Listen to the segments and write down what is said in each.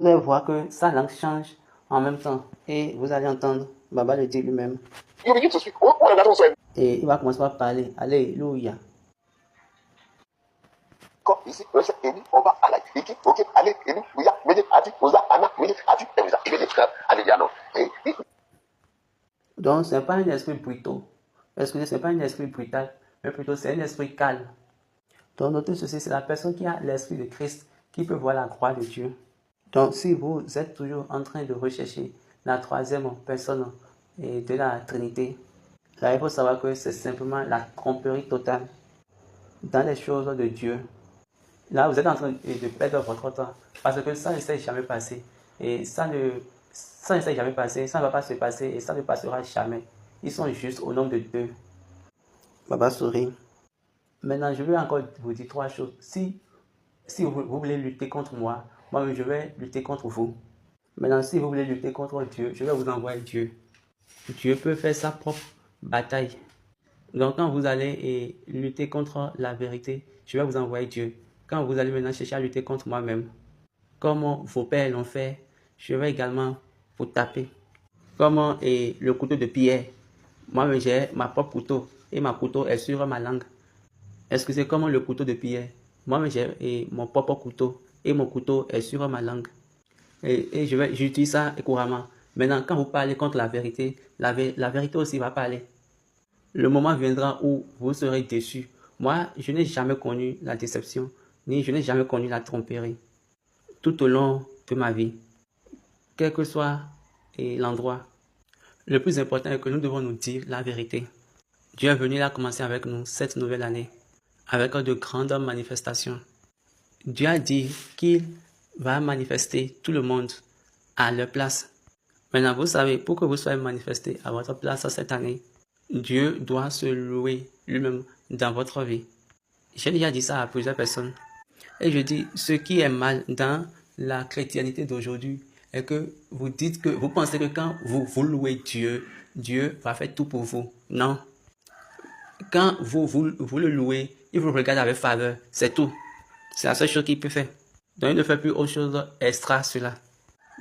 Vous allez voir que sa langue change en même temps. Et vous allez entendre Baba le dire lui-même. Et il va commencer par parler. Alléluia. Donc, ce n'est pas un esprit brutal. Excusez, ce n'est pas un esprit brutal, mais plutôt c'est un esprit calme. Donc, notez ceci, c'est la personne qui a l'esprit de Christ qui peut voir la croix de Dieu. Donc, si vous êtes toujours en train de rechercher la troisième personne de la Trinité, là, il faut savoir que c'est simplement la tromperie totale dans les choses de Dieu. Là, vous êtes en train de perdre votre temps parce que ça ne s'est jamais passé. Et ça ne s'est jamais passé, ça ne va pas se passer et ça ne passera jamais. Ils sont juste au nombre de deux. Baba sourit. Maintenant, je veux encore vous dire trois choses. Si vous voulez lutter contre moi, moi, je vais lutter contre vous. Maintenant, si vous voulez lutter contre Dieu, je vais vous envoyer Dieu. Dieu peut faire sa propre bataille. Donc, quand vous allez lutter contre la vérité, je vais vous envoyer Dieu. Quand vous allez maintenant chercher à lutter contre moi-même, comme vos pères l'ont fait, je vais également vous taper. Comme le couteau de Pierre. Moi-même, j'ai ma propre couteau et ma couteau est sur ma langue. Excusez, comme le couteau de Pierre. Moi-même, j'ai mon propre couteau et mon couteau est sur ma langue. Et j'utilise ça couramment. Maintenant, quand vous parlez contre la vérité, la vérité aussi va parler. Le moment viendra où vous serez déçus. Moi, je n'ai jamais connu la déception, ni je n'ai jamais connu la tromperie. Tout au long de ma vie, quel que soit l'endroit, le plus important est que nous devons nous dire la vérité. Dieu est venu là commencer avec nous cette nouvelle année, avec de grandes manifestations. Dieu a dit qu'il va manifester tout le monde à leur place. Maintenant, vous savez, pour que vous soyez manifesté à votre place cette année, Dieu doit se louer lui-même dans votre vie. J'ai déjà dit ça à plusieurs personnes. Et je dis, ce qui est mal dans la chrétienté d'aujourd'hui est que vous pensez que quand vous louez Dieu, Dieu va faire tout pour vous. Non. Quand vous le louez, il vous regarde avec faveur. C'est tout. C'est la seule chose qu'il peut faire. Donc, il ne fait plus autre chose extra cela.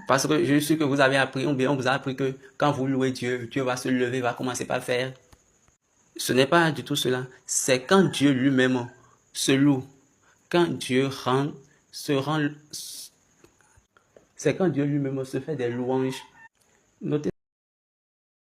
Parce que je suis sûr que vous avez appris, ou bien on vous a appris que quand vous louez Dieu, Dieu va se lever, va commencer par faire. Ce n'est pas du tout cela. C'est quand Dieu lui-même se loue. Quand Dieu c'est quand Dieu lui-même se fait des louanges. Notez